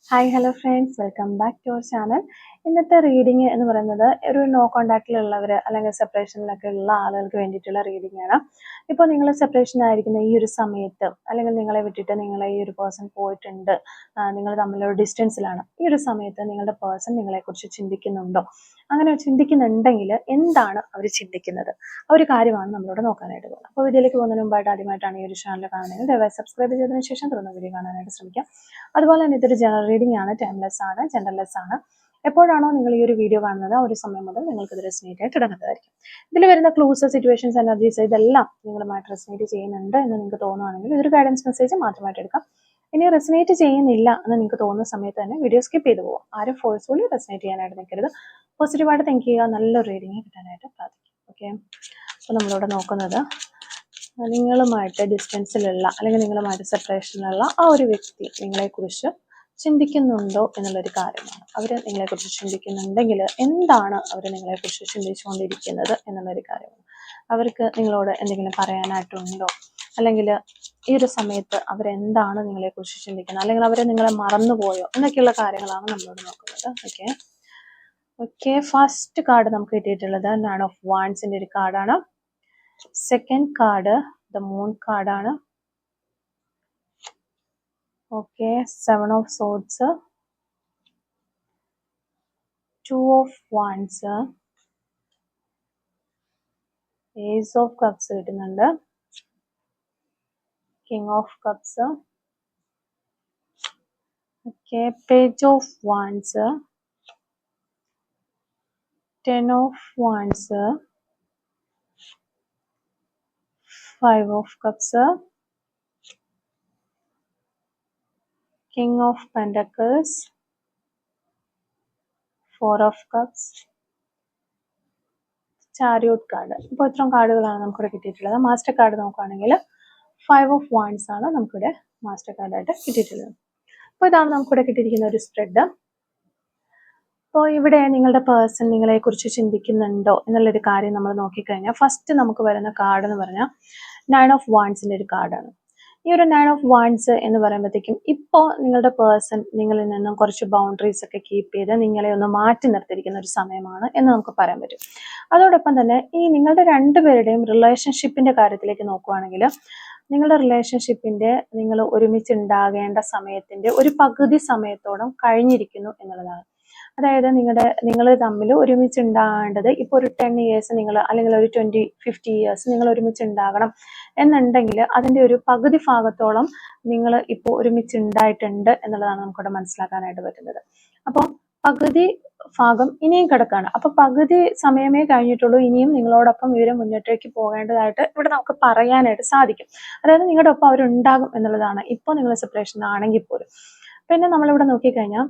Hi hello friends, welcome back to our channel. ഇന്നത്തെ reading എന്ന് പറയുന്നത് ഒരു നോ കോണ്ടാക്റ്റിലുള്ളവർ അല്ലെങ്കിൽ സെപ്പറേഷനിലൊക്കെ ഉള്ള ആളുകൾക്ക് വേണ്ടിയിട്ടുള്ള റീഡിംഗ് ആണ്. ഇപ്പോൾ നിങ്ങൾ സെപ്പറേഷൻ ആയിരിക്കുന്ന ഈ ഒരു സമയത്ത്, അല്ലെങ്കിൽ നിങ്ങളെ വിട്ടിട്ട് നിങ്ങളെ ഈ ഒരു പേഴ്സൺ പോയിട്ടുണ്ട്, നിങ്ങൾ തമ്മിലൊരു ഡിസ്റ്റൻസിലാണ്, ഈ ഒരു സമയത്ത് നിങ്ങളുടെ പേഴ്സൺ നിങ്ങളെക്കുറിച്ച് ചിന്തിക്കുന്നുണ്ടോ? അങ്ങനെ ചിന്തിക്കുന്നുണ്ടെങ്കിൽ എന്താണ് അവർ ചിന്തിക്കുന്നത്? ആ ഒരു കാര്യമാണ് നമ്മളിവിടെ നോക്കാനായിട്ട് പോകുന്നത്. അപ്പോൾ വീഡിയോയിലേക്ക് പോകുന്നതിന് മുമ്പായിട്ട് ആദ്യമായിട്ടാണ് ഈ ഒരു ചാനൽ കാണുന്നത്, ദയവായി സബ്സ്ക്രൈബ് ചെയ്തതിനു ശേഷം തുടർന്ന് വീഡിയോ കാണാനായിട്ട് ശ്രമിക്കാം. അതുപോലെ തന്നെ ഇതൊരു ജനറൽ റീഡിംഗ് ആണ്, ടൈംലെസ് ആണ്, ജെൻഡർലെസ് ആണ്. എപ്പോഴാണോ നിങ്ങൾ ഈ ഒരു വീഡിയോ കാണുന്നത് ആ ഒരു സമയം മുതൽ നിങ്ങൾക്ക് ഇത് റെസനേറ്റ് ആയിട്ട് ഇടങ്ങുന്നതായിരിക്കും. ഇതിൽ വരുന്ന ക്ലൂസ്, സിറ്റുവേഷൻസ്, എനർജീസ് ഇതെല്ലാം നിങ്ങളുമായിട്ട് റെസനേറ്റ് ചെയ്യുന്നുണ്ട് എന്ന് നിങ്ങൾക്ക് തോന്നുകയാണെങ്കിൽ ഇതൊരു ഗൈഡൻസ് മെസ്സേജ് മാത്രമായിട്ട് എടുക്കാം. ഇനി റെസനേറ്റ് ചെയ്യുന്നില്ല എന്ന് നിങ്ങൾക്ക് തോന്നുന്ന സമയത്ത് തന്നെ വീഡിയോ സ്കിപ്പ് ചെയ്ത് പോകാം. ആരും ഫോഴ്സ്ഫുള്ളി റെസനേറ്റ് ചെയ്യാനായിട്ട് നിൽക്കരുത്. പോസിറ്റീവായിട്ട് തിങ്ക് ചെയ്യുക, നല്ലൊരു റീഡിങ് കിട്ടാനായിട്ട് പ്രാർത്ഥിക്കും. ഓക്കെ, അപ്പോൾ നമ്മളിവിടെ നോക്കുന്നത് നിങ്ങളുമായിട്ട് ഡിസ്റ്റൻസിലുള്ള അല്ലെങ്കിൽ നിങ്ങളുമായിട്ട് സെപ്പറേഷനിലുള്ള ആ ഒരു വ്യക്തി നിങ്ങളെക്കുറിച്ച് ചിന്തിക്കുന്നുണ്ടോ എന്നുള്ളൊരു കാര്യമാണ്. അവർ നിങ്ങളെക്കുറിച്ച് ചിന്തിക്കുന്നുണ്ടെങ്കിൽ എന്താണ് അവർ നിങ്ങളെക്കുറിച്ച് ചിന്തിച്ചുകൊണ്ടിരിക്കുന്നത് എന്നുള്ളൊരു കാര്യമാണ്. അവർക്ക് നിങ്ങളോട് എന്തെങ്കിലും പറയാനായിട്ടുണ്ടോ, അല്ലെങ്കിൽ ഈ ഒരു സമയത്ത് അവരെന്താണ് നിങ്ങളെക്കുറിച്ച് ചിന്തിക്കുന്നത്, അല്ലെങ്കിൽ അവർ നിങ്ങളെ മറന്നുപോയോ എന്നൊക്കെയുള്ള കാര്യങ്ങളാണ് നമ്മളോട് നോക്കുന്നത്. ഓക്കെ, ഫസ്റ്റ് കാർഡ് നമുക്ക് കിട്ടിയിട്ടുള്ളത് നയൻ ഓഫ് വാൻഡ്സിന്റെ ഒരു കാർഡാണ്. സെക്കൻഡ് കാർഡ് ദ മൂൺ കാർഡാണ്. Okay, 7 of swords, 2 of wands, ace of cups കിട്ടുന്നുണ്ട്, king of cups, okay, page of wands, 10 of wands, 5 of cups, king of pentacles, 4 of cups, ചാരിയോട്ട് card. ഇപ്പോൾ ഇത്രയും കാർഡുകളാണ് നമുക്കിവിടെ കിട്ടിയിട്ടുള്ളത്. Master card നോക്കുകയാണെങ്കിൽ 5 of wands ആണ് നമുക്കിവിടെ master കാർഡായിട്ട് കിട്ടിയിട്ടുള്ളത്. അപ്പോൾ ഇതാണ് നമുക്കിവിടെ കിട്ടിയിരിക്കുന്ന ഒരു സ്പ്രെഡ്. അപ്പോൾ ഇവിടെ നിങ്ങളുടെ പേഴ്സൺ നിങ്ങളെക്കുറിച്ച് ചിന്തിക്കുന്നുണ്ടോ എന്നുള്ളൊരു കാര്യം നമ്മൾ നോക്കിക്കഴിഞ്ഞാൽ ഫസ്റ്റ് നമുക്ക് വരുന്ന കാർഡ് എന്ന് പറഞ്ഞാൽ 9 of wandsന്റെ ഒരു കാർഡാണ്. ഈ ഒരു 9 of wands എന്ന് പറയുമ്പോഴത്തേക്കും ഇപ്പോൾ നിങ്ങളുടെ പേഴ്സൺ നിങ്ങളിൽ നിന്നും കുറച്ച് ബൗണ്ടറീസ് ഒക്കെ കീപ്പ് ചെയ്ത് നിങ്ങളെ ഒന്ന് മാറ്റി നിർത്തിയിരിക്കുന്ന ഒരു സമയമാണ് എന്ന് നമുക്ക് പറയാൻ പറ്റും. അതോടൊപ്പം തന്നെ ഈ നിങ്ങളുടെ രണ്ടുപേരുടെയും റിലേഷൻഷിപ്പിന്റെ കാര്യത്തിലേക്ക് നോക്കുകയാണെങ്കിൽ നിങ്ങളുടെ റിലേഷൻഷിപ്പിന്റെ നിങ്ങൾ ഒരുമിച്ചുണ്ടാകേണ്ട സമയത്തിന്റെ ഒരു പകുതി സമയത്തോളം കഴിഞ്ഞിരിക്കുന്നു എന്നുള്ളതാണ്. അതായത് നിങ്ങൾ തമ്മിൽ ഒരുമിച്ചുണ്ടാകേണ്ടത് ഇപ്പോൾ ഒരു 10 years നിങ്ങൾ, അല്ലെങ്കിൽ ഒരു 20-50 years നിങ്ങൾ ഒരുമിച്ചുണ്ടാകണം എന്നുണ്ടെങ്കിൽ അതിൻ്റെ ഒരു പകുതി ഭാഗത്തോളം നിങ്ങൾ ഇപ്പോൾ ഒരുമിച്ചുണ്ടായിട്ടുണ്ട് എന്നുള്ളതാണ് നമുക്കിവിടെ മനസ്സിലാക്കാനായിട്ട് പറ്റുന്നത്. അപ്പോൾ പകുതി ഭാഗം ഇനിയും കിടക്കാണ്. അപ്പൊ പകുതി സമയമേ കഴിഞ്ഞിട്ടുള്ളൂ, ഇനിയും നിങ്ങളോടൊപ്പം ഇവരെ മുന്നോട്ടേക്ക് പോകേണ്ടതായിട്ട് ഇവിടെ നമുക്ക് പറയാനായിട്ട് സാധിക്കും. അതായത് നിങ്ങളുടെ ഒപ്പം അവരുണ്ടാകും എന്നുള്ളതാണ് ഇപ്പോൾ നിങ്ങൾ സെപ്പറേഷൻ ആണെങ്കിൽ പോലും. പിന്നെ നമ്മളിവിടെ നോക്കിക്കഴിഞ്ഞാൽ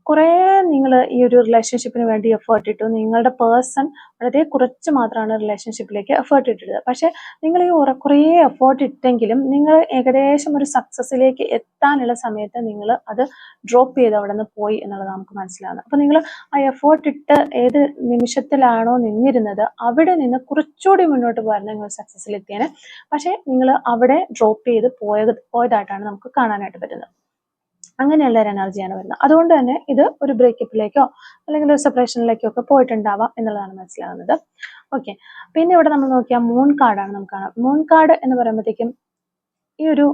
കുറേ നിങ്ങൾ ഈ ഒരു റിലേഷൻഷിപ്പിന് വേണ്ടി എഫേർട്ട് ഇട്ടു. നിങ്ങളുടെ പേഴ്സൺ വളരെ കുറച്ച് മാത്രമാണ് റിലേഷൻഷിപ്പിലേക്ക് എഫേർട്ട് ഇട്ടത്. പക്ഷെ നിങ്ങൾ ഈ കുറേ എഫേർട്ട് ഇട്ടെങ്കിലും നിങ്ങൾ ഏകദേശം ഒരു സക്സസ്സിലേക്ക് എത്താനുള്ള സമയത്ത് നിങ്ങൾ അത് ഡ്രോപ്പ് ചെയ്ത് അവിടെ നിന്ന് പോയി എന്നുള്ളത് നമുക്ക് മനസ്സിലാകുന്നത്. അപ്പോൾ നിങ്ങൾ ആ എഫേർട്ട് ഇട്ട് ഏത് നിമിഷത്തിലാണോ നിന്നിരുന്നത് അവിടെ നിന്ന് കുറച്ചുകൂടി മുന്നോട്ട് പോയാൽ നിങ്ങൾ സക്സസ്സിലെത്തിയേനെ. പക്ഷെ നിങ്ങൾ അവിടെ ഡ്രോപ്പ് ചെയ്ത് പോയതായിട്ടാണ് നമുക്ക് കാണാനായിട്ട് പറ്റുന്നത്. അങ്ങനെയുള്ള ഒരു എനർജിയാണ് വരുന്നത്. അതുകൊണ്ട് തന്നെ ഇത് ഒരു ബ്രേക്കപ്പിലേക്കോ അല്ലെങ്കിൽ ഒരു സെപ്പറേഷനിലേക്കോ ഒക്കെ പോയിട്ടുണ്ടാവാം എന്നുള്ളതാണ് മനസ്സിലാകുന്നത്. ഓക്കെ, പിന്നെ ഇവിടെ നമ്മൾ നോക്കിയാൽ മൂൺ കാർഡാണ് നമുക്ക് കാണാം. മൂൺ കാർഡ് എന്ന് പറയുമ്പോഴത്തേക്കും ഈ ഒരു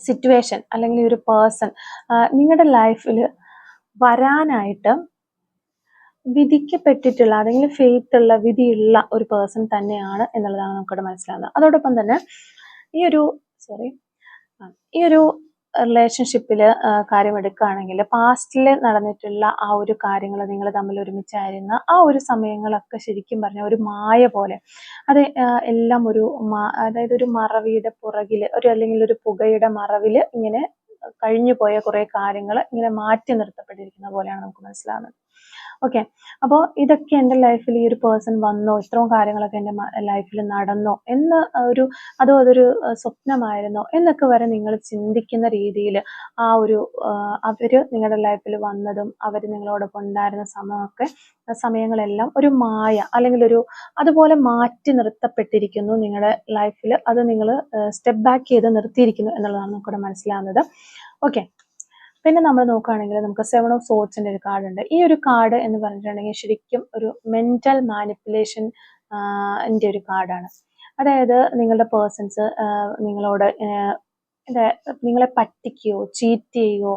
സിറ്റുവേഷൻ അല്ലെങ്കിൽ ഈ ഒരു പേഴ്സൺ നിങ്ങളുടെ ലൈഫിൽ വരാനായിട്ട് വിധിക്കപ്പെട്ടിട്ടുള്ള അല്ലെങ്കിൽ ഫെയ്ത്ത് ഉള്ള, വിധിയുള്ള ഒരു പേഴ്സൺ തന്നെയാണ് എന്നുള്ളതാണ് നമുക്കിവിടെ മനസ്സിലാകുന്നത്. അതോടൊപ്പം തന്നെ ഈ ഒരു റിലേഷൻഷിപ്പിൽ കാര്യം എടുക്കുകയാണെങ്കിൽ പാസ്റ്റിൽ നടന്നിട്ടുള്ള ആ ഒരു കാര്യങ്ങൾ, നിങ്ങൾ തമ്മിൽ ഒരുമിച്ചായിരുന്ന ആ ഒരു സമയങ്ങളൊക്കെ ശരിക്കും പറഞ്ഞാൽ ഒരു മായ പോലെ, അത് എല്ലാം അതായത് ഒരു മറവിയുടെ പുറകിൽ അല്ലെങ്കിൽ ഒരു പുകയുടെ മറവിൽ ഇങ്ങനെ കഴിഞ്ഞു പോയ കുറേ കാര്യങ്ങൾ ഇങ്ങനെ മാറ്റി നിർത്തപ്പെട്ടിരിക്കുന്ന പോലെയാണ് നമുക്ക് മനസ്സിലാകുന്നത്. ഓക്കെ, അപ്പോൾ ഇതൊക്കെ എൻ്റെ ലൈഫിൽ ഈ ഒരു പേഴ്സൺ വന്നോ, ഇത്രയും കാര്യങ്ങളൊക്കെ എൻ്റെ ലൈഫിൽ നടന്നോ എന്ന് അതൊരു സ്വപ്നമായിരുന്നോ എന്നൊക്കെ വരെ നിങ്ങൾ ചിന്തിക്കുന്ന രീതിയിൽ ആ ഒരു അവര് നിങ്ങളുടെ ലൈഫിൽ വന്നതും അവർ നിങ്ങളോടൊപ്പം ഉണ്ടായിരുന്ന സമയങ്ങളെല്ലാം ഒരു മായ അല്ലെങ്കിൽ അതുപോലെ മാറ്റി നിർത്തപ്പെട്ടിരിക്കുന്നു നിങ്ങളുടെ ലൈഫിൽ. അത് നിങ്ങൾ സ്റ്റെപ്പ് ബാക്ക് ചെയ്ത് നിർത്തിയിരിക്കുന്നു എന്നുള്ളതാണ് നമുക്കിവിടെ മനസ്സിലാകുന്നത്. ഓക്കെ, പിന്നെ നമ്മൾ നോക്കുകയാണെങ്കിൽ നമുക്ക് 7 ഓഫ് സോർട്സിന്റെ ഒരു കാർഡ് ഉണ്ട്. ഈ ഒരു കാർഡ് എന്ന് പറഞ്ഞിട്ടുണ്ടെങ്കിൽ ശരിക്കും ഒരു മെന്റൽ മാനിപ്പുലേഷൻ ഒരു കാർഡാണ്. അതായത് നിങ്ങളുടെ പേഴ്സൺസ് നിങ്ങളോട് നിങ്ങളെ പറ്റിക്കുകയോ ചീറ്റ് ചെയ്യുകയോ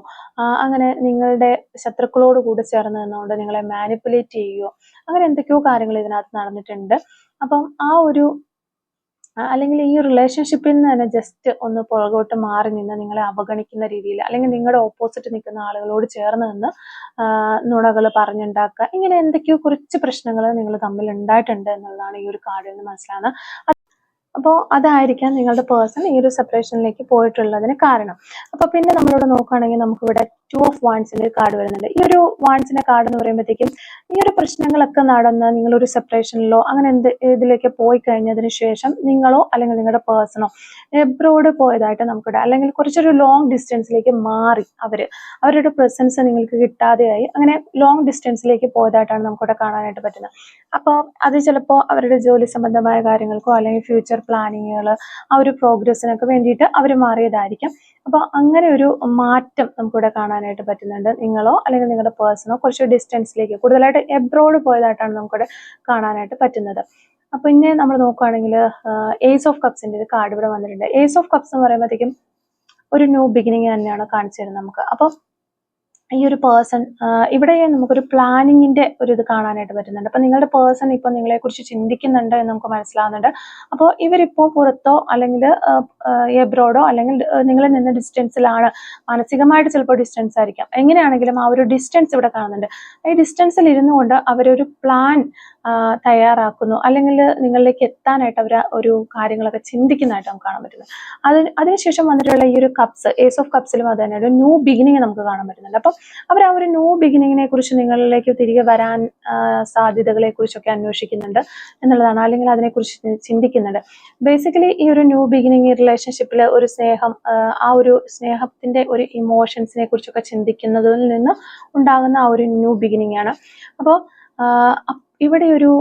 അങ്ങനെ നിങ്ങളുടെ ശത്രുക്കളോട് കൂടെ ചേർന്ന് നിന്നുകൊണ്ട് നിങ്ങളെ മാനിപ്പുലേറ്റ് ചെയ്യുകയോ അങ്ങനെ എന്തൊക്കെയോ കാര്യങ്ങൾ ഇതിനകത്ത് നടന്നിട്ടുണ്ട്. അപ്പം ആ ഒരു അല്ലെങ്കിൽ ഈ റിലേഷൻഷിപ്പിൽ നിന്ന് തന്നെ ജസ്റ്റ് ഒന്ന് പുറകോട്ട് മാറി നിന്ന് നിങ്ങളെ അവഗണിക്കുന്ന രീതിയിൽ, അല്ലെങ്കിൽ നിങ്ങളുടെ ഓപ്പോസിറ്റ് നിൽക്കുന്ന ആളുകളോട് ചേർന്ന് നിന്ന് നുണകൾ പറഞ്ഞുണ്ടാക്കുക, ഇങ്ങനെ എന്തൊക്കെയോ കുറച്ച് പ്രശ്നങ്ങൾ നിങ്ങൾ തമ്മിൽ ഉണ്ടായിട്ടുണ്ട് എന്നുള്ളതാണ് ഈ ഒരു കാർഡിൽ നിന്ന് മനസ്സിലാകുന്നത്. അപ്പോൾ അതായിരിക്കാം നിങ്ങളുടെ പേഴ്സൺ ഈ ഒരു സെപ്പറേഷനിലേക്ക് പോയിട്ടുള്ളതിന് കാരണം. അപ്പോൾ പിന്നെ നമ്മളിവിടെ നോക്കുകയാണെങ്കിൽ നമുക്കിവിടെ 2 ഓഫ് വാൻസിന്റെ കാർഡ് വരുന്നുണ്ട്. ഈ ഒരു വാൻസിന്റെ കാർഡ് എന്ന് പറയുമ്പോഴത്തേക്കും ഈ ഒരു പ്രശ്നങ്ങളൊക്കെ നടന്ന് നിങ്ങളൊരു സെപ്പറേഷനിലോ അങ്ങനെ ഇതിലേക്ക് പോയി കഴിഞ്ഞതിന് ശേഷം നിങ്ങളോ അല്ലെങ്കിൽ നിങ്ങളുടെ പേഴ്സണോ എബ്രോഡ് പോയതായിട്ട് നമുക്കിവിടെ, അല്ലെങ്കിൽ കുറച്ചൊരു ലോങ് ഡിസ്റ്റൻസിലേക്ക് മാറി അവരുടെ പ്രസൻസ് നിങ്ങൾക്ക് കിട്ടാതെയായി അങ്ങനെ ലോങ് ഡിസ്റ്റൻസിലേക്ക് പോയതായിട്ടാണ് നമുക്കിവിടെ കാണാനായിട്ട് പറ്റുന്നത്. അപ്പോൾ അത് ചിലപ്പോൾ അവരുടെ ജോലി സംബന്ധമായ കാര്യങ്ങൾക്കോ അല്ലെങ്കിൽ ഫ്യൂച്ചർ പ്ലാനിങ്ങുകൾ ആ ഒരു പ്രോഗ്രസ്സിനൊക്കെ വേണ്ടിയിട്ട് അവർ മാറിയതായിരിക്കും. അപ്പോൾ അങ്ങനെ ഒരു മാറ്റം നമുക്കിവിടെ കാണാനായിട്ട് പറ്റുന്നുണ്ട്. നിങ്ങളോ അല്ലെങ്കിൽ നിങ്ങളുടെ പേഴ്സണോ കുറച്ച് ഡിസ്റ്റൻസിലേക്ക് കൂടുതലായിട്ട് എബ്രോഡ് പോയതായിട്ടാണ് നമുക്കിവിടെ കാണാനായിട്ട് പറ്റുന്നത്. അപ്പൊ പിന്നെ നമ്മൾ നോക്കുകയാണെങ്കിൽ ഏസ് ഓഫ് കപ്സിന്റെ ഒരു കാർഡ് ഇവിടെ വന്നിട്ടുണ്ട്. ഏസ് ഓഫ് കപ്സ് എന്ന് പറയുമ്പോഴത്തേക്കും ഒരു ന്യൂ ബിഗിനിങ് തന്നെയാണ് കാണിച്ചു തരുന്നത് നമുക്ക്. അപ്പം ഈ ഒരു പേഴ്സൺ ഇവിടെ നമുക്കൊരു പ്ലാനിങ്ങിന്റെ ഒരു ഇത് കാണാനായിട്ട് പറ്റുന്നുണ്ട്. അപ്പൊ നിങ്ങളുടെ പേഴ്സൺ ഇപ്പൊ നിങ്ങളെ കുറിച്ച് ചിന്തിക്കുന്നുണ്ട് എന്ന് നമുക്ക് മനസ്സിലാവുന്നുണ്ട്. അപ്പോൾ ഇവരിപ്പോ പുറത്തോ അല്ലെങ്കിൽ എബ്രോഡോ അല്ലെങ്കിൽ നിങ്ങളിൽ നിന്ന് ഡിസ്റ്റൻസിലാണ്, മാനസികമായിട്ട് ചിലപ്പോൾ ഡിസ്റ്റൻസ് ആയിരിക്കാം. എങ്ങനെയാണെങ്കിലും ആ ഒരു ഡിസ്റ്റൻസ് ഇവിടെ കാണുന്നുണ്ട്. ഈ ഡിസ്റ്റൻസിൽ ഇരുന്നു കൊണ്ട് അവരൊരു പ്ലാൻ തയ്യാറാക്കുന്നു, അല്ലെങ്കിൽ നിങ്ങളിലേക്ക് എത്താനായിട്ട് അവർ ഒരു കാര്യങ്ങളൊക്കെ ചിന്തിക്കുന്നതായിട്ട് നമുക്ക് കാണാൻ പറ്റുന്നത്. അതിനുശേഷം വന്നിട്ടുള്ള ഈ ഒരു കപ്സ്, ഏസ് ഓഫ് കപ്സിലും അത് തന്നെ ഒരു ന്യൂ ബിഗിനിങ് നമുക്ക് കാണാൻ പറ്റുന്നുണ്ട്. അപ്പം അവർ ആ ഒരു ന്യൂ ബിഗിനിങ്ങിനെ കുറിച്ച് നിങ്ങളിലേക്ക് തിരികെ വരാൻ സാധ്യതകളെ കുറിച്ചൊക്കെ അന്വേഷിക്കുന്നുണ്ട് എന്നുള്ളതാണ്, അല്ലെങ്കിൽ അതിനെക്കുറിച്ച് ചിന്തിക്കുന്നുണ്ട്. ബേസിക്കലി ഈ ഒരു ന്യൂ ബിഗിനിങ് റിലേഷൻഷിപ്പിൽ ഒരു സ്നേഹം, ആ ഒരു സ്നേഹത്തിന്റെ ഒരു ഇമോഷൻസിനെ കുറിച്ചൊക്കെ ചിന്തിക്കുന്നതിൽ നിന്ന് ഉണ്ടാകുന്ന ആ ഒരു ന്യൂ ബിഗിനിങ് ആണ്. അപ്പോൾ ഇവിടെ ഒരു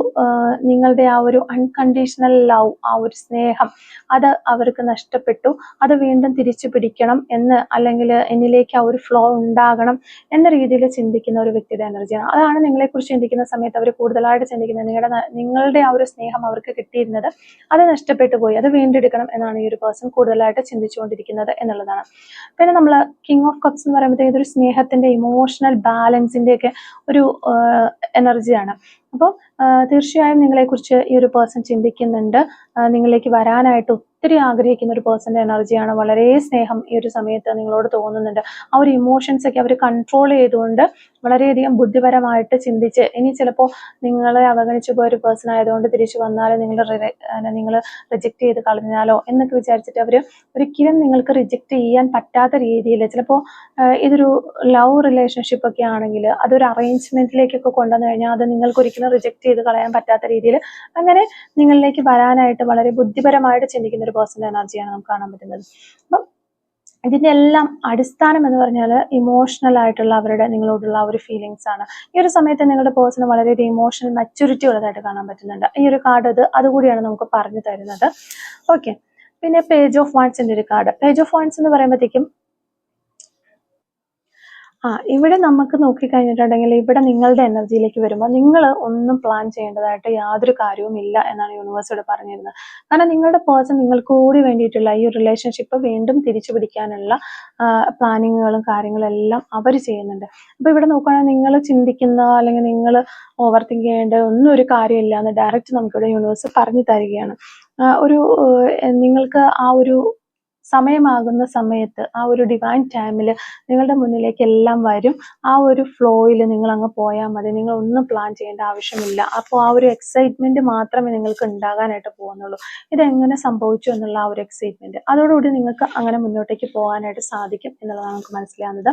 നിങ്ങളുടെ ആ ഒരു അൺകണ്ടീഷണൽ ലവ്, ആ ഒരു സ്നേഹം അത് അവർക്ക് നഷ്ടപ്പെട്ടു, അത് വീണ്ടും തിരിച്ചു പിടിക്കണം എന്ന്, അല്ലെങ്കിൽ എന്നിലേക്ക് ആ ഒരു ഫ്ലോ ഉണ്ടാകണം എന്ന രീതിയിൽ ചിന്തിക്കുന്ന ഒരു വ്യക്തിയുടെ എനർജിയാണ്. അതാണ് നിങ്ങളെക്കുറിച്ച് ചിന്തിക്കുന്ന സമയത്ത് അവർ കൂടുതലായിട്ട് ചിന്തിക്കുന്നത് നിങ്ങളുടെ ആ ഒരു സ്നേഹം അവർക്ക് കിട്ടിയിരുന്നത് അത് നഷ്ടപ്പെട്ടു പോയി, അത് വീണ്ടെടുക്കണം എന്നാണ് ഈ ഒരു പേഴ്സൺ കൂടുതലായിട്ട് ചിന്തിച്ചുകൊണ്ടിരിക്കുന്നത് എന്നുള്ളതാണ്. പിന്നെ നമ്മൾ കിങ് ഓഫ് കപ്സ് എന്ന് പറയുമ്പോഴത്തേക്ക് ഇതൊരു സ്നേഹത്തിന്റെ ഇമോഷണൽ ബാലൻസിന്റെ ഒക്കെ ഒരു എനർജിയാണ്. അപ്പോൾ തീർച്ചയായും നിങ്ങളെക്കുറിച്ച് ഈ ഒരു പേഴ്സൺ ചിന്തിക്കുന്നുണ്ട്, നിങ്ങളിലേക്ക് വരാനായിട്ട് ഒത്തിരി ആഗ്രഹിക്കുന്ന ഒരു പേഴ്സന്റെ എനർജിയാണ്. വളരെ സ്നേഹം ഈ ഒരു സമയത്ത് നിങ്ങളോട് തോന്നുന്നുണ്ട്. ആ ഒരു ഇമോഷൻസ് ഒക്കെ അവർ കൺട്രോൾ ചെയ്തുകൊണ്ട് വളരെയധികം ബുദ്ധിപരമായിട്ട് ചിന്തിച്ച്, ഇനി ചിലപ്പോൾ നിങ്ങളെ അവഗണിച്ചു പോയ ഒരു പേഴ്സൺ ആയതുകൊണ്ട് തിരിച്ചു വന്നാലോ നിങ്ങൾ റിജക്റ്റ് ചെയ്ത് കളഞ്ഞാലോ എന്നൊക്കെ വിചാരിച്ചിട്ട് അവർ ഒരിക്കലും നിങ്ങൾക്ക് റിജക്റ്റ് ചെയ്യാൻ പറ്റാത്ത രീതിയിൽ, ചിലപ്പോൾ ഇതൊരു ലവ് റിലേഷൻഷിപ്പ് ഒക്കെ ആണെങ്കിൽ അതൊരു അറേഞ്ച്മെന്റിലേക്കൊക്കെ കൊണ്ടുവന്നു കഴിഞ്ഞാൽ അത് നിങ്ങൾക്ക് ഒരിക്കലും റിജക്റ്റ് ചെയ്ത് കളയാൻ പറ്റാത്ത രീതിയിൽ അങ്ങനെ നിങ്ങളിലേക്ക് വരാനായിട്ട് വളരെ ബുദ്ധിപരമായിട്ട് ചിന്തിക്കുന്ന ഒരു പേഴ്സന്റെ എനർജിയാണ് നമുക്ക് കാണാൻ പറ്റുന്നത്. അപ്പം ഇതിന്റെ എല്ലാം അടിസ്ഥാനം എന്ന് പറഞ്ഞാൽ ഇമോഷണൽ ആയിട്ടുള്ള അവരുടെ നിങ്ങളോടുള്ള ഒരു ഫീലിങ്സ് ആണ്. ഈ ഒരു സമയത്ത് നിങ്ങളുടെ പേഴ്സണ് വളരെയധികം ഇമോഷണൽ മെച്യൂരിറ്റി ഉള്ളതായിട്ട് കാണാൻ പറ്റുന്നുണ്ട്. ഈ ഒരു കാർഡ് അതുകൂടിയാണ് നമുക്ക് പറഞ്ഞു തരുന്നത്. ഓക്കെ, പിന്നെ പേജ് ഓഫ് വാൻസിന്റെ ഒരു കാർഡ്. പേജ് ഓഫ് വാൻസ് എന്ന് പറയുമ്പോഴത്തേക്കും ഇവിടെ നമുക്ക് നോക്കിക്കഴിഞ്ഞിട്ടുണ്ടെങ്കിൽ ഇവിടെ നിങ്ങളുടെ എനർജിയിലേക്ക് വരുമ്പോൾ നിങ്ങൾ ഒന്നും പ്ലാൻ ചെയ്യേണ്ടതായിട്ട് യാതൊരു കാര്യവും ഇല്ല എന്നാണ് യൂണിവേഴ്സോട് പറഞ്ഞിരുന്നത്. കാരണം നിങ്ങളുടെ പേഴ്സൺ നിങ്ങൾക്ക് കൂടി വേണ്ടിയിട്ടുള്ള ഈ റിലേഷൻഷിപ്പ് വീണ്ടും തിരിച്ചു പിടിക്കാനുള്ള പ്ലാനിങ്ങുകളും കാര്യങ്ങളും എല്ലാം അവർ ചെയ്യുന്നുണ്ട്. അപ്പോൾ ഇവിടെ നോക്കുകയാണെങ്കിൽ നിങ്ങൾ ചിന്തിക്കുന്ന അല്ലെങ്കിൽ നിങ്ങൾ ഓവർ തിങ്ക് ചെയ്യേണ്ട ഒന്നും ഒരു കാര്യമില്ല എന്ന് ഡയറക്റ്റ് നമുക്കിവിടെ യൂണിവേഴ്സ് പറഞ്ഞു തരികയാണ്. നിങ്ങൾക്ക് ആ ഒരു സമയമാകുന്ന സമയത്ത്, ആ ഒരു ഡിവൈൻ ടൈമിൽ നിങ്ങളുടെ മുന്നിലേക്ക് എല്ലാം വരും. ആ ഒരു ഫ്ലോയിൽ നിങ്ങൾ അങ്ങ് പോയാൽ മതി, നിങ്ങൾ ഒന്നും പ്ലാൻ ചെയ്യേണ്ട ആവശ്യമില്ല. അപ്പോൾ ആ ഒരു എക്സൈറ്റ്മെന്റ് മാത്രമേ നിങ്ങൾക്ക് ഉണ്ടാകാനായിട്ട് പോകുന്നുള്ളൂ. ഇതെങ്ങനെ സംഭവിച്ചു എന്നുള്ള ആ ഒരു എക്സൈറ്റ്മെന്റ്, അതോടുകൂടി നിങ്ങൾക്ക് അങ്ങനെ മുന്നോട്ടേക്ക് പോകാനായിട്ട് സാധിക്കും എന്നുള്ളതാണ് നമുക്ക് മനസ്സിലാകുന്നത്.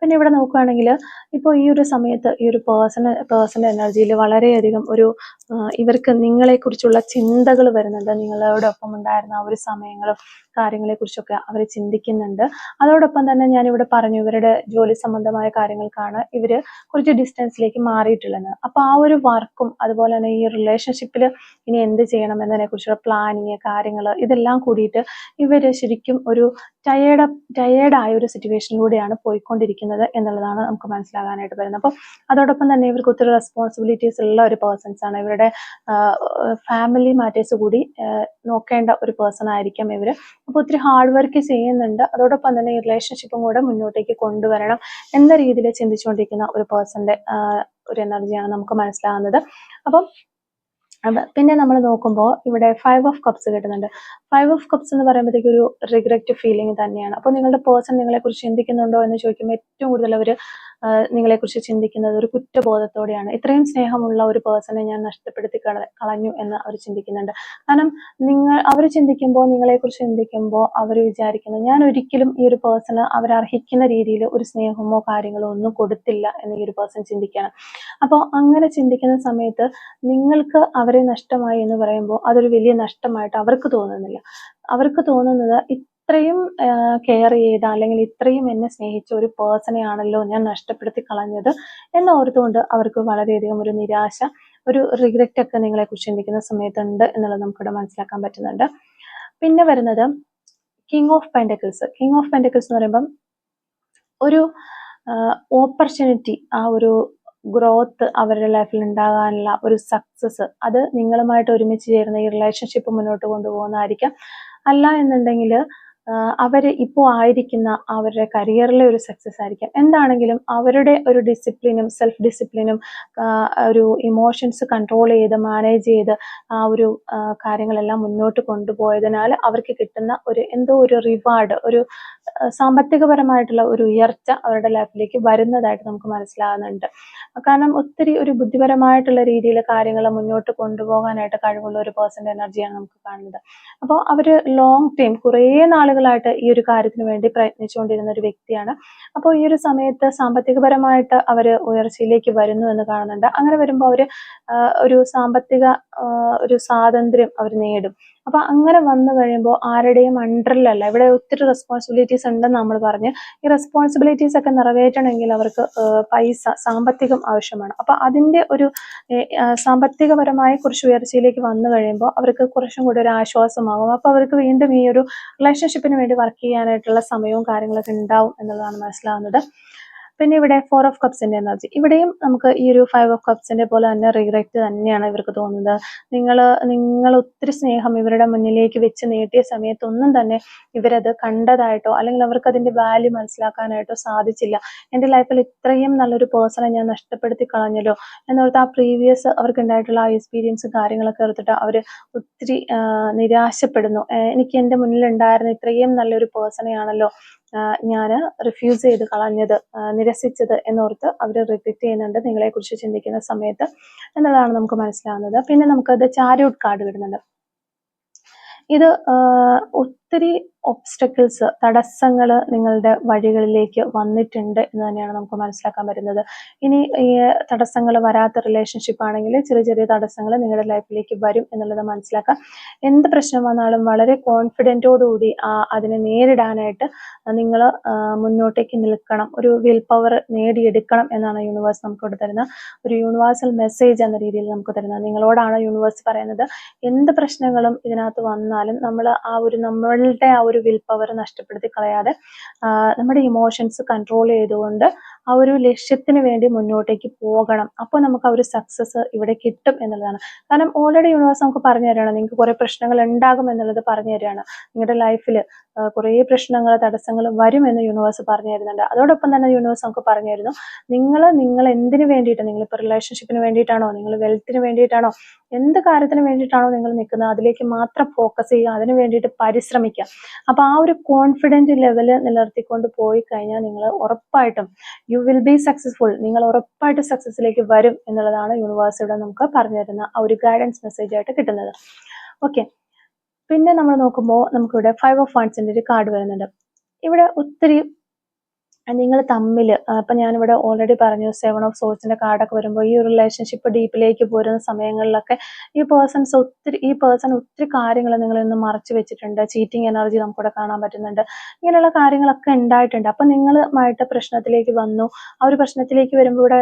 പിന്നെ ഇവിടെ നോക്കുകയാണെങ്കിൽ ഇപ്പോൾ ഈ ഒരു സമയത്ത് ഈ ഒരു പേഴ്സണൽ എനർജിയിൽ വളരെയധികം ഇവർക്ക് നിങ്ങളെക്കുറിച്ചുള്ള ചിന്തകൾ വരുന്നുണ്ട്. നിങ്ങളോടൊപ്പം ഉണ്ടായിരുന്ന ആ ഒരു സമയങ്ങളും കാര്യങ്ങളെക്കുറിച്ചൊക്കെ അവർ ചിന്തിക്കുന്നുണ്ട്. അതോടൊപ്പം തന്നെ ഞാനിവിടെ പറഞ്ഞു ഇവരുടെ ജോലി സംബന്ധമായ കാര്യങ്ങൾക്കാണ് ഇവർ കുറച്ച് ഡിസ്റ്റൻസിലേക്ക് മാറിയിട്ടുള്ളത്. അപ്പോൾ ആ ഒരു വർക്കും അതുപോലെ തന്നെ ഈ റിലേഷൻഷിപ്പിൽ ഇനി എന്ത് ചെയ്യണം എന്നതിനെക്കുറിച്ചുള്ള പ്ലാനിങ് കാര്യങ്ങൾ ഇതെല്ലാം കൂടിയിട്ട് ഇവർ ശരിക്കും ഒരു ടയേർഡായ ഒരു സിറ്റുവേഷനിലൂടെയാണ് പോയിക്കൊണ്ടിരിക്കുന്നത് എന്നുള്ളതാണ് നമുക്ക് മനസ്സിലാകാനായിട്ട് വരുന്നത്. അപ്പം അതോടൊപ്പം തന്നെ ഇവർക്ക് ഒത്തിരി റെസ്പോൺസിബിലിറ്റീസ് ഉള്ള ഒരു പേഴ്സൺസ് ആണ്. ഇവരുടെ ഫാമിലി മാറ്റേഴ്സ് കൂടി നോക്കേണ്ട ഒരു പേഴ്സൺ ആയിരിക്കാം ഇവർ. അപ്പോൾ ഒത്തിരി ഹാർഡ് വർക്ക് ചെയ്യുന്നുണ്ട്. അതോടൊപ്പം തന്നെ ഈ റിലേഷൻഷിപ്പും കൂടെ മുന്നോട്ടേക്ക് കൊണ്ടുവരണം എന്ന രീതിയിൽ ചിന്തിച്ചുകൊണ്ടിരിക്കുന്ന ഒരു പേഴ്സന്റെ ഒരു എനർജിയാണ് നമുക്ക് മനസ്സിലാകുന്നത്. അപ്പം പിന്നെ നമ്മൾ നോക്കുമ്പോൾ ഇവിടെ 5 ഓഫ് കപ്സ് കിട്ടുന്നുണ്ട്. 5 ഓഫ് കപ്സ് എന്ന് പറയുമ്പോഴത്തേക്ക് ഒരു റിഗ്രറ്റ് ഫീലിംഗ് തന്നെയാണ്. അപ്പോൾ നിങ്ങളുടെ പേഴ്സൺ നിങ്ങളെക്കുറിച്ച് ചിന്തിക്കുന്നുണ്ടോ എന്ന് ചോദിക്കുമ്പോൾ ഏറ്റവും കൂടുതൽ അവർ നിങ്ങളെക്കുറിച്ച് ചിന്തിക്കുന്നത് ഒരു കുറ്റബോധത്തോടെയാണ്. ഇത്രയും സ്നേഹമുള്ള ഒരു പേഴ്സണെ ഞാൻ നഷ്ടപ്പെടുത്തി കളഞ്ഞു എന്ന് അവർ ചിന്തിക്കുന്നുണ്ട്. കാരണം അവർ ചിന്തിക്കുമ്പോൾ നിങ്ങളെക്കുറിച്ച് ചിന്തിക്കുമ്പോൾ അവർ വിചാരിക്കുന്നത് ഞാൻ ഒരിക്കലും ഈ ഒരു പേഴ്സണ് അവരർഹിക്കുന്ന രീതിയിൽ ഒരു സ്നേഹമോ കാര്യങ്ങളോ ഒന്നും കൊടുത്തില്ല എന്ന് ഈ ഒരു പേഴ്സൺ ചിന്തിക്കുകയാണ്. അപ്പോൾ അങ്ങനെ ചിന്തിക്കുന്ന സമയത്ത് നിങ്ങൾക്ക് അവരെ നഷ്ടമായി എന്ന് പറയുമ്പോൾ അതൊരു വലിയ നഷ്ടമായിട്ട് അവർക്ക് തോന്നുന്നില്ല. അവർക്ക് തോന്നുന്നത് ഇത്രയും കെയർ ചെയ്ത അല്ലെങ്കിൽ ഇത്രയും എന്നെ സ്നേഹിച്ച ഒരു പേഴ്സണെ ആണല്ലോ ഞാൻ നഷ്ടപ്പെടുത്തി കളഞ്ഞത് എന്ന് ഓർത്തുകൊണ്ട് അവർക്ക് വളരെയധികം ഒരു നിരാശ, ഒരു റിഗ്രറ്റ് ഒക്കെ നിങ്ങളെക്കുറിച്ച് ചിന്തിക്കുന്ന സമയത്തുണ്ട് എന്നുള്ളത് നമുക്കിവിടെ മനസ്സിലാക്കാൻ പറ്റുന്നുണ്ട്. പിന്നെ വരുന്നത് king of pentacles. King of pentacles എന്ന് പറയുമ്പം ഒരു ഓപ്പർച്യൂണിറ്റി, ആ ഒരു ഗ്രോത്ത് അവരുടെ ലൈഫിൽ ഉണ്ടാകാനുള്ള ഒരു സക്സസ്, അത് നിങ്ങളുമായിട്ട് ഒരുമിച്ച് ചേരുന്ന ഈ റിലേഷൻഷിപ്പ് മുന്നോട്ട് കൊണ്ടുപോകുന്നതായിരിക്കാം. അല്ല എന്നുണ്ടെങ്കിൽ അവർ ഇപ്പോൾ ആയിരിക്കുന്ന അവരുടെ കരിയറിലെ ഒരു സക്സസ് ആയിരിക്കാം. എന്താണെങ്കിലും അവരുടെ ഒരു ഡിസിപ്ലിനും സെൽഫ് ഡിസിപ്ലിനും ഒരു ഇമോഷൻസ് കൺട്രോൾ ചെയ്ത് മാനേജ് ചെയ്ത് ആ ഒരു കാര്യങ്ങളെല്ലാം മുന്നോട്ട് കൊണ്ടുപോയതിനാൽ അവർക്ക് കിട്ടുന്ന എന്തോ ഒരു റിവാർഡ്, ഒരു സാമ്പത്തികപരമായിട്ടുള്ള ഒരു ഉയർച്ച അവരുടെ ലൈഫിലേക്ക് വരുന്നതായിട്ട് നമുക്ക് മനസ്സിലാകുന്നുണ്ട്. കാരണം ഒത്തിരി ഒരു ബുദ്ധിപരമായിട്ടുള്ള രീതിയിൽ കാര്യങ്ങൾ മുന്നോട്ട് കൊണ്ടുപോകാനായിട്ട് കഴിവുള്ള ഒരു പേഴ്സന്റെ എനർജിയാണ് നമുക്ക് കാണുന്നത്. അപ്പോൾ അവർ ലോങ് ടൈം കുറേ നാളുകളായിട്ട് ഈ ഒരു കാര്യത്തിന് വേണ്ടി പ്രയത്നിച്ചുകൊണ്ടിരുന്ന ഒരു വ്യക്തിയാണ്. അപ്പോൾ ഈ ഒരു സമയത്ത് സാമ്പത്തികപരമായിട്ട് അവർ ഉയർച്ചയിലേക്ക് വരുന്നു എന്ന് കാണുന്നുണ്ട്. അങ്ങനെ വരുമ്പോൾ അവർ ഒരു സാമ്പത്തിക ഒരു സ്വാതന്ത്ര്യം അവർ നേടും. അപ്പൊ അങ്ങനെ വന്നു കഴിയുമ്പോൾ ആരുടെയും അണ്ടറിലല്ല. ഇവിടെ ഒത്തിരി റെസ്പോൺസിബിലിറ്റീസ് ഉണ്ടെന്ന് നമ്മൾ പറഞ്ഞ് ഈ റെസ്പോൺസിബിലിറ്റീസ് ഒക്കെ നിറവേറ്റണമെങ്കിൽ അവർക്ക് പൈസ, സാമ്പത്തികം ആവശ്യമാണ്. അപ്പൊ അതിന്റെ ഒരു സാമ്പത്തികപരമായ കുറച്ച് ഉയർച്ചയിലേക്ക് വന്നു കഴിയുമ്പോൾ അവർക്ക് കുറച്ചും കൂടി ഒരു ആശ്വാസമാകും. അപ്പൊ അവർക്ക് വീണ്ടും ഈ ഒരു റിലേഷൻഷിപ്പിന് വേണ്ടി വർക്ക് ചെയ്യാനായിട്ടുള്ള സമയവും കാര്യങ്ങളൊക്കെ ഉണ്ടാവും എന്നുള്ളതാണ് മനസ്സിലാവുന്നത്. പിന്നെ ഇവിടെ 4 ഓഫ് കപ്സിന്റെ എനർജി. ഇവിടെയും നമുക്ക് ഈ ഒരു 5 ഓഫ് കപ്സിന്റെ പോലെ തന്നെ റിഗ്രറ്റ് തന്നെയാണ് ഇവർക്ക് തോന്നുന്നത്. നിങ്ങൾ ഒത്തിരി സ്നേഹം ഇവരുടെ മുന്നിലേക്ക് വെച്ച് നീട്ടിയ സമയത്തൊന്നും തന്നെ ഇവരത് കണ്ടതായിട്ടോ അല്ലെങ്കിൽ അവർക്ക് അതിന്റെ വാല്യൂ മനസ്സിലാക്കാനായിട്ടോ സാധിച്ചില്ല. എൻ്റെ ലൈഫിൽ ഇത്രയും നല്ലൊരു പേഴ്സണെ ഞാൻ നഷ്ടപ്പെടുത്തി കളഞ്ഞല്ലോ എന്നോർത്ത് ആ പ്രീവിയസ് അവർക്ക് ഉണ്ടായിട്ടുള്ള ആ എക്സ്പീരിയൻസ് കാര്യങ്ങളൊക്കെ ഓർത്തിട്ട് അവർ ഒത്തിരി നിരാശപ്പെടുന്നു. എനിക്ക് എൻ്റെ മുന്നിലുണ്ടായിരുന്ന ഇത്രയും നല്ലൊരു പേഴ്സണെയാണല്ലോ ഞാൻ റിഫ്യൂസ് ചെയ്ത് കളഞ്ഞത്, നിരസിച്ചത് എന്നോർത്ത് അവർ റിഗ്രറ്റ് ചെയ്യുന്നുണ്ട് നിങ്ങളെക്കുറിച്ച് ചിന്തിക്കുന്ന സമയത്ത് എന്നുള്ളതാണ് നമുക്ക് മനസ്സിലാവുന്നത്. പിന്നെ നമുക്കത് ചാരിയോട്ട് കാർഡ് വരുന്നുണ്ട്. ഇത് ഒത്തിരി ഒബ്സ്റ്റക്കിൾസ്, തടസ്സങ്ങൾ നിങ്ങളുടെ വഴികളിലേക്ക് വന്നിട്ടുണ്ട് എന്ന് തന്നെയാണ് നമുക്ക് മനസ്സിലാക്കാൻ പറ്റുന്നത്. ഇനി ഈ തടസ്സങ്ങൾ വരാത്ത റിലേഷൻഷിപ്പ് ആണെങ്കിൽ ചെറിയ ചെറിയ തടസ്സങ്ങൾ നിങ്ങളുടെ ലൈഫിലേക്ക് വരും എന്നുള്ളത് മനസ്സിലാക്കാം. എന്ത് പ്രശ്നം വന്നാലും വളരെ കോൺഫിഡൻറ്റോടുകൂടി അതിനെ നേരിടാനായിട്ട് നിങ്ങൾ മുന്നോട്ടേക്ക് നിൽക്കണം. ഒരു വിൽ പവർ നേടിയെടുക്കണം എന്നാണ് യൂണിവേഴ്സ് നമുക്കിവിടെ തരുന്ന ഒരു യൂണിവേഴ്സൽ മെസ്സേജ് എന്ന രീതിയിൽ നമുക്ക് തരുന്നത്. നിങ്ങളോടാണ് യൂണിവേഴ്സ് പറയുന്നത് എന്ത് പ്രശ്നങ്ങളും ഇതിനകത്ത് വന്നാലും നമ്മൾ നമ്മളുടെ ആ ഒരു വിൽ പവർ നഷ്ടപ്പെടുത്തി കളയാതെ നമ്മുടെ ഇമോഷൻസ് കൺട്രോൾ ചെയ്തുകൊണ്ട് ആ ഒരു ലക്ഷ്യത്തിന് വേണ്ടി മുന്നോട്ടേക്ക് പോകണം. അപ്പോൾ നമുക്ക് ആ ഒരു സക്സസ് ഇവിടെ കിട്ടും എന്നുള്ളതാണ്. കാരണം ഓൾറെഡി യൂണിവേഴ്സ് നമുക്ക് പറഞ്ഞു തരികയാണ് നിങ്ങൾക്ക് കുറെ പ്രശ്നങ്ങൾ ഉണ്ടാകും എന്നുള്ളത് പറഞ്ഞു തരികയാണ്. നിങ്ങളുടെ ലൈഫിൽ കുറേ പ്രശ്നങ്ങൾ, തടസ്സങ്ങൾ വരുമെന്ന് യൂണിവേഴ്സ് പറഞ്ഞു തരുന്നുണ്ട്. അതോടൊപ്പം തന്നെ യൂണിവേഴ്സ് നമുക്ക് പറഞ്ഞു തരുന്നു നിങ്ങൾ എന്തിനു വേണ്ടിയിട്ട്, നിങ്ങളിപ്പോൾ റിലേഷൻഷിപ്പിന് വേണ്ടിയിട്ടാണോ, നിങ്ങൾ വെൽത്തിന് വേണ്ടിയിട്ടാണോ, എന്ത് കാര്യത്തിന് വേണ്ടിയിട്ടാണോ നിങ്ങൾ നിൽക്കുന്നത് അതിലേക്ക് മാത്രം ഫോക്കസ് ചെയ്യുക, അതിന് വേണ്ടിയിട്ട് പരിശ്രമിക്കുക. അപ്പോൾ ആ ഒരു കോൺഫിഡൻറ്റ് ലെവൽ നിലനിർത്തിക്കൊണ്ട് പോയി കഴിഞ്ഞാൽ നിങ്ങൾ ഉറപ്പായിട്ടും യു വിൽ ബി സക്സസ്ഫുൾ. നിങ്ങൾ ഉറപ്പായിട്ട് സക്സസ്സിലേക്ക് വരും എന്നുള്ളതാണ് യൂണിവേഴ്സ് ഇവിടെ നമുക്ക് പറഞ്ഞു തരുന്ന ആ ഒരു ഗൈഡൻസ് മെസ്സേജ് ആയിട്ട് കിട്ടുന്നത്. ഓക്കെ, പിന്നെ നമ്മൾ നോക്കുമ്പോൾ നമുക്കിവിടെ 5 ഓഫ് വാൻഡ്സിന്റെ ഒരു കാർഡ് വരുന്നുണ്ട്. ഇവിടെ ഒത്തിരി നിങ്ങൾ തമ്മിൽ ഇപ്പം ഞാനിവിടെ ഓൾറെഡി പറഞ്ഞു 7 ഓഫ് സോഴ്സിൻ്റെ കാർഡൊക്കെ വരുമ്പോൾ ഈ ഒരു റിലേഷൻഷിപ്പ് ഡീപ്പിലേക്ക് പോരുന്ന സമയങ്ങളിലൊക്കെ ഈ പേഴ്സൺ ഒത്തിരി കാര്യങ്ങൾ നിങ്ങളിൽ നിന്ന് മറച്ചു വെച്ചിട്ടുണ്ട്. ചീറ്റിംഗ് എനർജി നമുക്കിവിടെ കാണാൻ പറ്റുന്നുണ്ട്. ഇങ്ങനെയുള്ള കാര്യങ്ങളൊക്കെ ഉണ്ടായിട്ടുണ്ട്. അപ്പം നിങ്ങളുമായിട്ട് പ്രശ്നത്തിലേക്ക് വന്നു. ആ ഒരു പ്രശ്നത്തിലേക്ക് വരുമ്പോൾ ഇവിടെ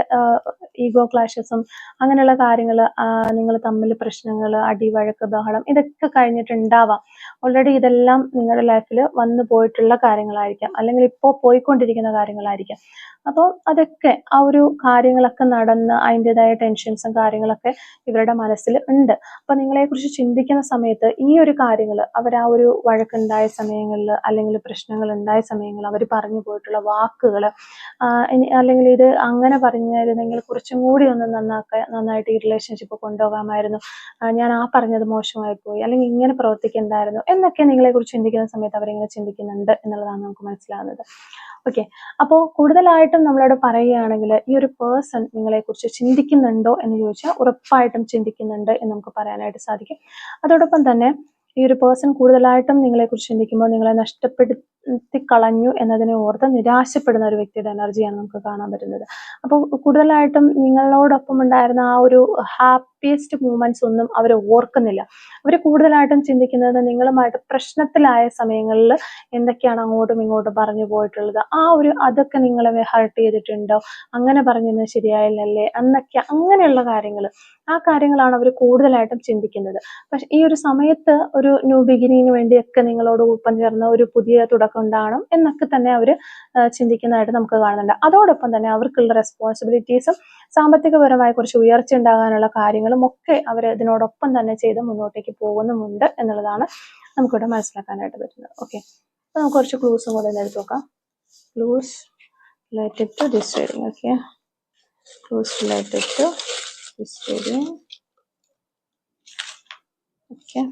ഈഗോ ക്ലാഷസും അങ്ങനെയുള്ള കാര്യങ്ങൾ, നിങ്ങൾ തമ്മിൽ പ്രശ്നങ്ങൾ, അടിവഴക്ക്, ബഹളം ഇതൊക്കെ കഴിഞ്ഞിട്ടുണ്ടാവാം. ഓൾറെഡി ഇതെല്ലാം നിങ്ങളുടെ ലൈഫിൽ വന്നു പോയിട്ടുള്ള കാര്യങ്ങളായിരിക്കാം, അല്ലെങ്കിൽ ഇപ്പോൾ പോയിക്കൊണ്ടിരിക്കുന്ന കാര്യങ്ങളായിരിക്കാം. അപ്പോൾ അതൊക്കെ ആ ഒരു കാര്യങ്ങളൊക്കെ നടന്ന് അതിൻ്റെതായ ടെൻഷൻസും കാര്യങ്ങളൊക്കെ ഇവരുടെ മനസ്സിൽ ഉണ്ട്. അപ്പോൾ നിങ്ങളെക്കുറിച്ച് ചിന്തിക്കുന്ന സമയത്ത് ഈ ഒരു കാര്യങ്ങൾ അവർ ആ ഒരു വഴക്കുണ്ടായ സമയങ്ങളിൽ അല്ലെങ്കിൽ പ്രശ്നങ്ങൾ ഉണ്ടായ സമയങ്ങളിൽ അവർ പറഞ്ഞു പോയിട്ടുള്ള വാക്കുകൾ, അല്ലെങ്കിൽ ഇത് അങ്ങനെ പറഞ്ഞിരുന്നെങ്കിൽ കുറച്ചും കൂടി ഒന്ന് നന്നായിട്ട് ഈ റിലേഷൻഷിപ്പ് കൊണ്ടുപോകാമായിരുന്നു, ഞാൻ ആ പറഞ്ഞത് മോശമായി പോയി, അല്ലെങ്കിൽ ഇങ്ങനെ പ്രവർത്തിക്കണ്ടായിരുന്നു എന്നൊക്കെ നിങ്ങളെക്കുറിച്ച് ചിന്തിക്കുന്ന സമയത്ത് അവരിങ്ങനെ ചിന്തിക്കുന്നുണ്ട് എന്നുള്ളതാണ് നമുക്ക് മനസ്സിലാകുന്നത്. ഓക്കെ, അപ്പോൾ കൂടുതലായിട്ടും നമ്മളോട് പറയുകയാണെങ്കിൽ ഈ ഒരു പേഴ്സൺ നിങ്ങളെക്കുറിച്ച് ചിന്തിക്കുന്നുണ്ടോ എന്ന് ചോദിച്ചാൽ ഉറപ്പായിട്ടും ചിന്തിക്കുന്നുണ്ട് എന്ന് നമുക്ക് പറയാനായിട്ട് സാധിക്കും. അതോടൊപ്പം തന്നെ ഈ ഒരു പേഴ്സൺ കൂടുതലായിട്ടും നിങ്ങളെക്കുറിച്ച് ചിന്തിക്കുമ്പോൾ നിങ്ങളെ നഷ്ടപ്പെടുത്തി കളഞ്ഞു എന്നതിനെ ഓർത്ത് നിരാശപ്പെടുന്ന ഒരു വ്യക്തിയുടെ എനർജിയാണ് നമുക്ക് കാണാൻ പറ്റുന്നത്. അപ്പോൾ കൂടുതലായിട്ടും നിങ്ങളോടൊപ്പം ഉണ്ടായിരുന്ന ആ ഒരു ഹാപ്പിയസ്റ്റ് മൂമെന്റ്സ് ഒന്നും അവർ ഓർക്കുന്നില്ല. അവർ കൂടുതലായിട്ടും ചിന്തിക്കുന്നത് നിങ്ങളുമായിട്ട് പ്രശ്നത്തിലായ സമയങ്ങളിൽ എന്തൊക്കെയാണ് അങ്ങോട്ടും ഇങ്ങോട്ടും പറഞ്ഞു പോയിട്ടുള്ളത്, അതൊക്കെ നിങ്ങളെ ഹർട്ട് ചെയ്തിട്ടുണ്ടോ, അങ്ങനെ പറഞ്ഞിരുന്നത് ശരിയായില്ലല്ലേ എന്നൊക്കെ, അങ്ങനെയുള്ള ആ കാര്യങ്ങളാണ് അവർ കൂടുതലായിട്ടും ചിന്തിക്കുന്നത്. പക്ഷെ ഈ ഒരു സമയത്ത് ഒരു ന്യൂ ബിഗിനിങ്ങിന് വേണ്ടിയൊക്കെ നിങ്ങളോട് ഒപ്പം ചേർന്ന് ഒരു പുതിയ തുടക്കം ഉണ്ടാകണം എന്നൊക്കെ തന്നെ അവർ ചിന്തിക്കുന്നതായിട്ട് നമുക്ക് കാണുന്നുണ്ട്. അതോടൊപ്പം തന്നെ അവർക്കുള്ള റെസ്പോൺസിബിലിറ്റീസും സാമ്പത്തികപരമായ കുറച്ച് ഉയർച്ച ഉണ്ടാകാനുള്ള കാര്യങ്ങളും ഒക്കെ അവർ ഇതിനോടൊപ്പം തന്നെ ചെയ്ത് മുന്നോട്ടേക്ക് പോകുന്നുമുണ്ട് എന്നുള്ളതാണ് നമുക്കിവിടെ മനസ്സിലാക്കാനായിട്ട് പറ്റുന്നത്. ഓക്കെ, അപ്പോൾ നമുക്ക് കുറച്ച് ക്ലൂസും കൂടെ എടുത്ത് നോക്കാം. Clues related to this reading. Okay, clues related to this reading. Okay,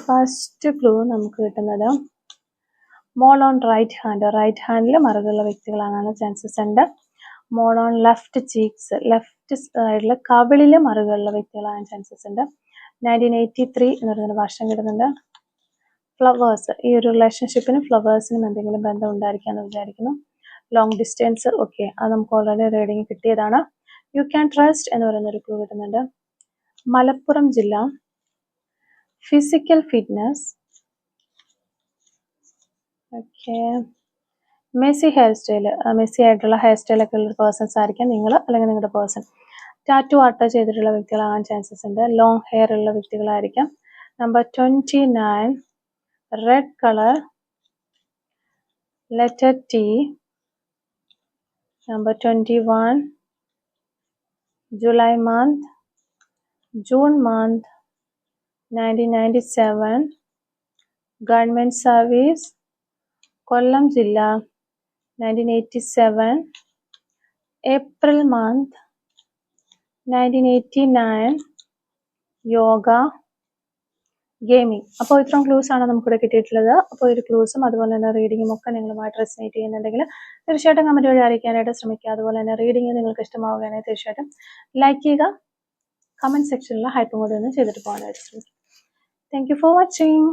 first clue നമുക്ക് കിട്ടുന്നത് മോൾ ഓൺ റൈറ്റ് ഹാൻഡിൽ മറുകുള്ള വ്യക്തികളാകാനുള്ള ചാൻസസ് ഉണ്ട്. Mole on left cheeks, left സൈഡിൽ കവിളിൽ മറുകുള്ള വ്യക്തികളാകാൻ ചാൻസസ് ഉണ്ട്. 1983 എന്ന് പറയുന്ന വർഷം കിട്ടുന്നുണ്ട്. ഫ്ലവേഴ്സ്, ഈ ഒരു റിലേഷൻഷിപ്പിനും ഫ്ലവേഴ്സിനും എന്തെങ്കിലും ബന്ധം ഉണ്ടായിരിക്കാമെന്ന് വിചാരിക്കുന്നു. ലോങ് ഡിസ്റ്റൻസ്, ഓക്കെ, അത് നമുക്ക് ഓൾറെഡി റീഡിങ് കിട്ടിയതാണ്. യു ക്യാൻ ട്രസ്റ്റ് എന്ന് പറയുന്ന ഒരു ക്ലൂ കിട്ടുന്നുണ്ട്. മലപ്പുറം ജില്ല, physical fitness, okay, Messi hair style, Messi ആയിട്ടുള്ള ഹെയർ സ്റ്റൈലൊക്കെ ഉള്ള പേഴ്സൺസ് ആയിരിക്കാം നിങ്ങൾ അല്ലെങ്കിൽ നിങ്ങളുടെ പേഴ്സൺ. ടാറ്റു ആർട്ട് ചെയ്തിട്ടുള്ള വ്യക്തികളാകാൻ ചാൻസസ് ഉണ്ട്. ലോങ് ഹെയർ ഉള്ള വ്യക്തികളായിരിക്കാം. Number 29, red colour, letter T. Number 21, July month, June month, 1997, government service, Kollam Jilla, 1987, April month, 1989, yoga, gaming. അപ്പോൾ ഇത്രയും ക്ലൂസ് ആണ് നമുക്കിവിടെ കിട്ടിയിട്ടുള്ളത്. അപ്പോൾ ഒരു ക്ലൂസും അതുപോലെ തന്നെ റീഡിങ്ങും ഒക്കെ നിങ്ങളുമായിട്ട് റെസനേറ്റ് ചെയ്യുന്നുണ്ടെങ്കിൽ തീർച്ചയായിട്ടും കമൻറ്റ് വഴി അറിയിക്കാനായിട്ട് ശ്രമിക്കുക. അതുപോലെ തന്നെ റീഡിങ് നിങ്ങൾക്ക് ഇഷ്ടമാവുകയാണെങ്കിൽ തീർച്ചയായിട്ടും ലൈക്ക് ചെയ്യുക. കമൻറ്റ് സെക്ഷനിൽ ഹൈപ്പും കൂടി ഒന്ന് ചെയ്തിട്ട് പോകാനായിട്ട് ശ്രമിക്കുക. Thank you for watching.